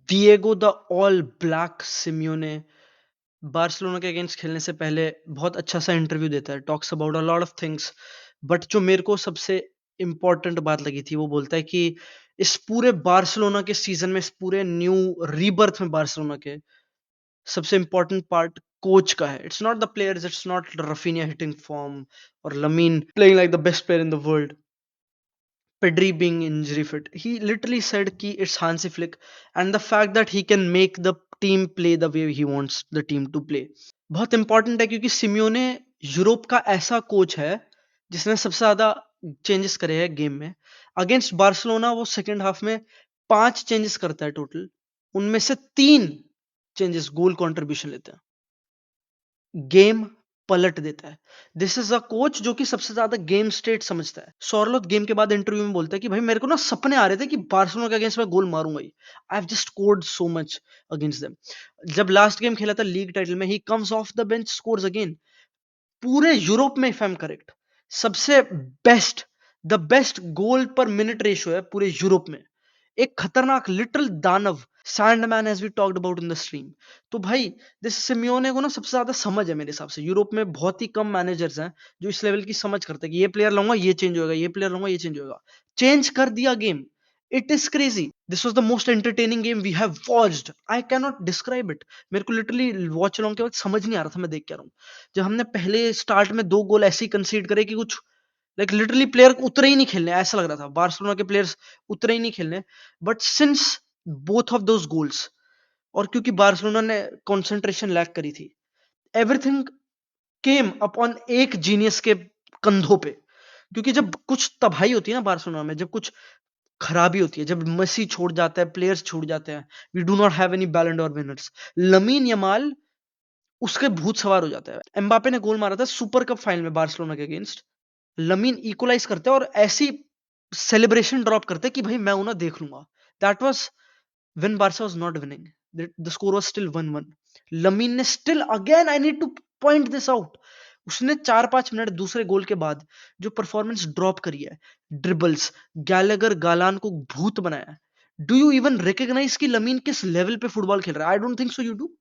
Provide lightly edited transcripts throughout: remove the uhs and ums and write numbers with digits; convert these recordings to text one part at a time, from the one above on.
Diego the all black Simeone Barcelona के against खेलने से पहले बहुत अच्छा सा इंटरव्यू देता है, talks about a lot of things. But जो मेरे को सबसे इम्पोर्टेंट बात लगी थी, वो बोलता है कि इस पूरे बार्सिलोना के सीजन में, इस पूरे न्यू रीबर्थ में बार्सिलोना के सबसे इम्पोर्टेंट पार्ट कोच का है। It's not the players, it's not Raphinha hitting form और Lamine playing like the best player in the world, Pedri being injury fit. He literally said कि it's Hansi Flick and the fact that he can make the team play the way he wants the team to play. बहुत important है क्योंकि Simeone Europe का ऐसा coach है जिसने सबसे ज्यादा चेंजेस करे हैं गेम में। अगेंस्ट बार्सिलोना वो सेकंड हाफ में 5 चेंजेस करता है टोटल, उनमें से 3 चेंजेस गोल कंट्रीब्यूशन लेते हैं, गेम पलट देता है। दिस इज अ कोच जो कि सबसे ज्यादा गेम स्टेट समझता है। सॉर्लोथ गेम के बाद इंटरव्यू में बोलता है कि भाई मेरे को ना सपने आ रहे थे कि बार्सिलोना के अगेंस्ट मैं गोल मारूंगा ही। I have just scored so much against them. जब लास्ट गेम खेला था लीग टाइटल में, he comes off the bench, scores again. पूरे यूरोप में, इफ आई एम करेक्ट, सबसे best, the best goal per minute ratio है पूरे Europe में। एक खतरनाक लिटिल दानव, Sandman, as we talked about in the stream. तो भाई दिस सिमियोने को ना सबसे ज्यादा समझ है मेरे हिसाब से। यूरोप में बहुत ही कम मैनेजर्स हैं जो इस लेवल की समझ करते हैं कि ये प्लेयर लाऊंगा ये चेंज होगा, ये प्लेयर लाऊंगा ये चेंज होगा। चेंज कर दिया game. It is crazy. This was the most entertaining game we have watched. I can not describe it. मेरे को लिटरली वॉच लॉन्ग के बाद समझ नहीं आ रहा था मैं देख क्या रहा हूँ। जब हमने पहले स्टार्ट में 2 गोल ऐसे ही कंसीड करे कि कुछ लाइक लिटरली प्लेयर उतरे ही नहीं खेलने, ऐसा लग रहा था बार्सिलोना के प्लेयर्स उतरे ही नहीं खेलने। But since both of those goals, और क्योंकि बार्सिलोना ने कंसंट्रेशन लैक करी थी, एवरीथिंग केम अपॉन एक जीनियस के कंधों पे। क्योंकि जब कुछ तबाही होती है ना बार्सिलोना में, जब कुछ खराबी होती है, जब मेसी छोड़ जाता है, प्लेयर्स छूट जाते हैं, we do not have any Ballon d'Or winners, Lamine Yamal उसके भूत सवार हो जाता है। एम्बापे ने गोल मारा था सुपर कप फाइनल में बार्सिलोना के अगेंस्ट। लमीन इक्वलाइज करते हैं और ऐसी सेलिब्रेशन ड्रॉप करते हैं कि भाई मैं उन्हें देख लूंगा। That was when Barca was not winning. The score was still 1-1. Lamine ने still, again I need to point this out, उसने 4-5 मिनट दूसरे गोल के बाद जो परफॉर्मेंस ड्रॉप करी है, ड्रिबल्स, गैलेगर गालान को भूत बनाया है। डू यू इवन रिकॉग्नाइज कि लमीन किस लेवल पे फुटबॉल खेल रहा है? आई don't think so you do.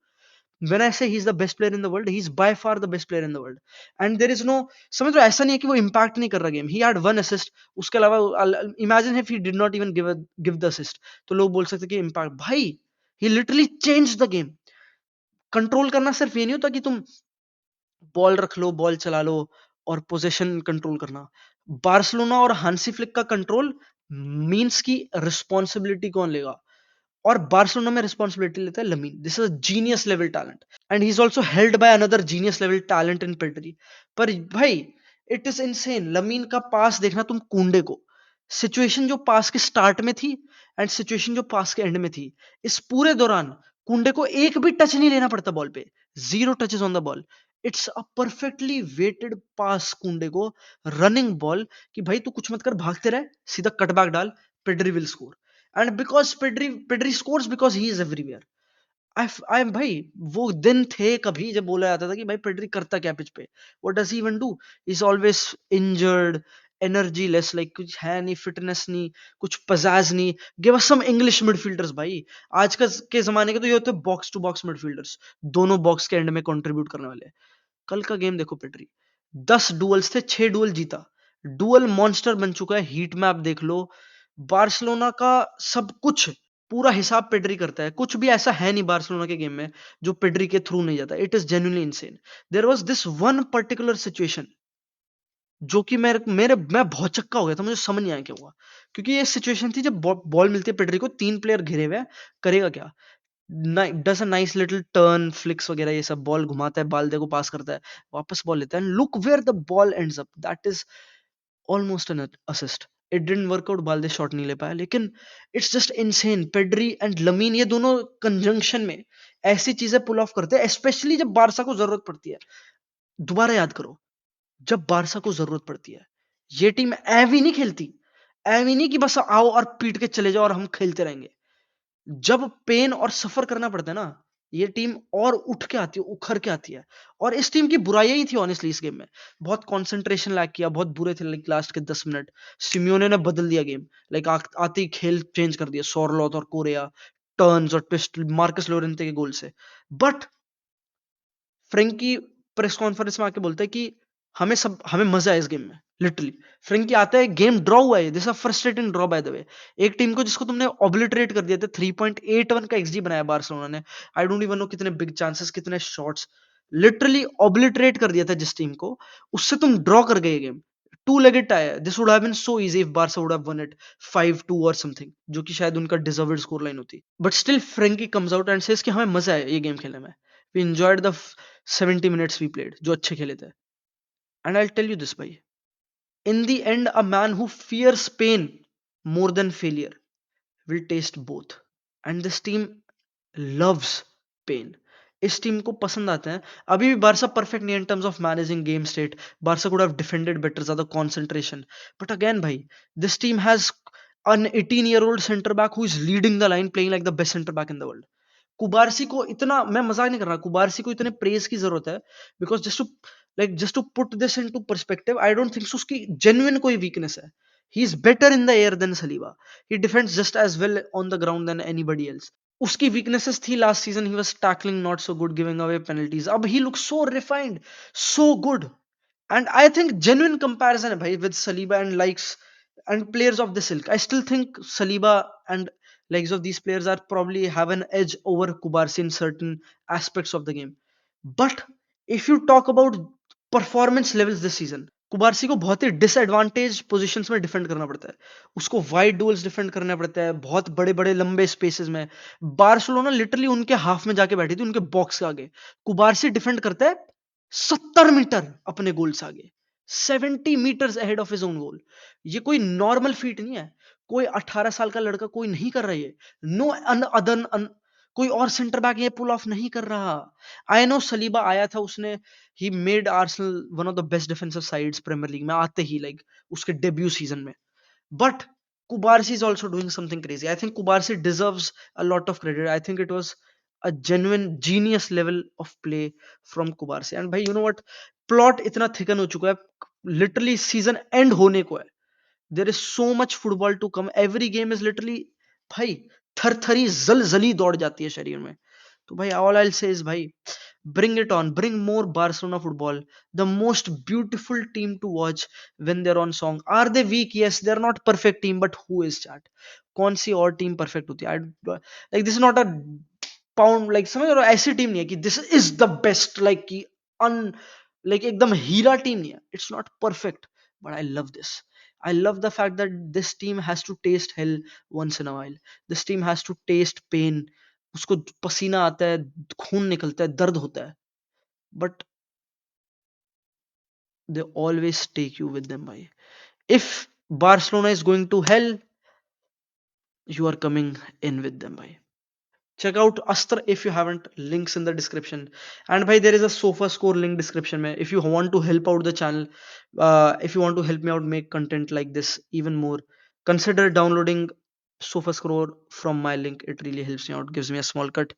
When I say he's the best player in the world, he's by far the best player in the world. And there is no, समझ लो, ऐसा नहीं है कि वो इम्पैक्ट नहीं कर रहा गेम। He had 1 assist, उसके अलावा imagine if he did not even give the assist, तो लोग बोल सकते कि इम्पैक्ट। भाई he literally changed the game. Control करना सिर्फ ये नहीं होता कि तुम बॉल रख लो, बॉल चला लो और पोजीशन कंट्रोल करना। बार्सिलोना और हांसी फ्लिक का कंट्रोल मींस की रिस्पॉन्सिबिलिटी कौन लेगा? और बार्सिलोना में रिस्पॉन्सिबिलिटी लेता है lamin. This is a genius level talent and he is also held by another genius level talent in Pedri. पर भाई इट इज इनसेन। लमीन का पास देखना तुम कुंडे को, सिचुएशन जो पास के स्टार्ट में थी एंड सिचुएशन जो पास के एंड में थी, इस पूरे दौरान कुंडे को एक भी टच नहीं लेना पड़ता बॉल पे। 0 touches on the ball. It's a perfectly weighted pass Koundé को, रनिंग बॉल, कि भाई तू कुछ मत कर, भागते रहे, सीधा कटबैक डाल, Pedri will score. And because Pedri scores because he is everywhere. आई भाई वो दिन थे कभी जब बोला जाता था कि भाई पेड्री करता क्या पिच पे, what does he even do? Is always injured, energy less, like कुछ है नहीं, फिटनेस नहीं, कुछ पजाज नहीं। Give us some English midfielders भाई। आज का के जमाने के तो ये होते हैं बॉक्स टू बॉक्स मिडफील्डर्स, दोनों बॉक्स के एंड में कंट्रीब्यूट करने वाले। कल का गेम देखो, पेड्री 10 डुअल्स थे, 6 डुअल जीता, डुअल मॉन्स्टर बन चुका है। हीट मैप देख लो, बार्सिलोना का सब कुछ, पूरा हिसाब पेड्री करता है। कुछ भी ऐसा है नहीं बार्सिलोना के गेम में जो पेड्री के थ्रू नहीं जाता। It is genuinely insane. There was this one particular situation जो कि मैं बहुत चक्का हो गया था, मुझे समझ नहीं आया क्या हुआ। क्योंकि ये सिचुएशन थी जब बॉल मिलती है पेड्री को, 3 प्लेयर घिरे हुए हैं, करेगा क्या? Does a nice little turn flix वगैरह, ये सब बॉल घुमाता है, बाल्दे को पास करता है, वापस बॉल लेता है, look where the ball ends up, that is almost an assist. It didn't work out, Balde shot नहीं ले पाया, लेकिन it's just insane. Pedri and Lamine ये दोनों कंजंक्शन में ऐसी चीजें पुल ऑफ करते हैं, स्पेशली जब बारसा को जरूरत पड़ती है। दोबारा याद करो, जब बारसा को जरूरत पड़ती है, ये टीम ऐवी नहीं खेलती। ऐवी नहीं कि बस आओ और पीट के चले जाओ और हम खेलते रहेंगे। जब पेन और सफर करना पड़ता है ना, ये टीम और उठ के आती है, उखड़ के आती है। और इस टीम की बुराइयां ही थी ऑनेस्टली इस गेम में। बहुत कंसंट्रेशन लैक किया, बहुत बुरे थे लाइक लास्ट के 10 मिनट। सिमियोने ने बदल दिया गेम, लाइक आते ही खेल चेंज कर दिया, सोरलोथ और कोरिया, टर्न्स और ट्विस्ट मार्कस लोरेंते के गोल से। बट फ्रेंकी प्रेस कॉन्फ्रेंस में आके बोलता है कि हमें मजा है इस गेम में, लिटरली। फ्रेंकी आता है, गेम ड्रॉ हुआ है, this a frustrating draw by the way. एक टीम को जिसको तुमने ऑब्लिटरेट कर दिया था, 3.81 का एक्सजी बनाया बार्सिलोना ने। आई डोंट इवन नो कितने बिग चांसेस, कितने शॉट्स, लिटरली ऑब्लिटरेट कर दिया था जिस टीम को, उससे तुम ड्रॉ कर गए गेम। टू लेगेड टाई है, this would have been so easy if Barca would have won it 5-2 और समथिंग, जो कि शायद उनका डिजर्व्ड स्कोर लाइन होती। But still Frenkie comes out and says कि हमें मजा है ये गेम खेलने में, we enjoyed the 70 minutes we played, जो अच्छे खेले थे। And I'll tell you this, भाई, in the end a man who fears pain more than failure will taste both, and this team loves pain। इस टीम को पसंद आता है। अभी भी बारसा परफेक्ट नहीं है in terms of managing game state, Barça could have defended better, ज्यादा कंसंट्रेशन। बट अगेन भाई, this team has an 18-year-old center back who is leading the line, playing like the best center back in the world। कुबारसी को इतना, मैं मजाक नहीं कर रहा, कुबारसी को इतने प्रेज की जरूरत है, because just to put this into perspective, I don't think so उसकी जेन्युइन कोई वीकनेस है। He is better in the air than Saliba, he defends just as well on the ground than anybody else. उसकी weaknesses थी last season, he was tackling not so good, giving away penalties. अब he look so refined, so good. And I think genuine comparison है भाई with Saliba and likes and players of this ilk. I still think Saliba and likes of these players are probably have an edge over Kubarsi in certain aspects of the game. But if you talk about performance levels this season, कुबारसी को बहुत ही disadvantage positions में defend करना पड़ता है। उसको wide duels defend करना पड़ता है, बहुत बड़े बड़े लंबे स्पेसेस में। बार्सिलोना लिटरली उनके हाफ में जाके बैठी थी, उनके बॉक्स के आगे। कुबारसी डिफेंड करता है 70 मीटर अपने गोल से आगे, 70 meters ahead of his own goal। ये कोई नॉर्मल फीट नहीं है, कोई 18 साल का लड़का कोई नहीं कर रहा है। नो अदर कोई और सेंटर बैक ये पुल ऑफ नहीं कर रहा। आई नो सलीबा आया था, उसने ही made Arsenal one of the best defensive sides Premier League में आते ही, लाइक उसके डेब्यू सीजन में। But Kubarsi is also doing something crazy. I think Kubarsi deserves a lot of credit. I think it was a genuine genius level of play from Kubarsi. And भाई, you know what? Plot इतना thicken हो चुका है, literally season end होने को है। There is so much football to come. Every game is literally, भाई, थरथरी जलजली दौड़ जाती है शरीर में। तो भाई, all I'll say is भाई, bring it on, bring more Barcelona football, the most beautiful team to watch when they're on song। Are they weak? Yes, they're not perfect team, but who is chat? कौन सी और team perfect होती है? Like this is not a pound, like समझ रहे हो, ऐसी team नहीं है कि this is the best, like कि अन लाइक एकदम हीरा टीम नहीं है। It's not perfect, but I love this. I love the fact that this team has to taste hell once in a while. This team has to taste pain. उसको पसीना आता है, खून निकलता है, दर्द होता है, but they always take you with them, bhai. If Barcelona is going to hell, you are coming in with them, bhai. Check out Astra if you haven't. Links in the description. And bhai, there is a Sofa Score link description mein. If you want to help out the channel, if you want to help me out make content like this even more, consider downloading Sofa Score from my link. It really helps me out, gives me a small cut.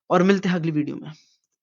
और मिलते हैं अगली video में।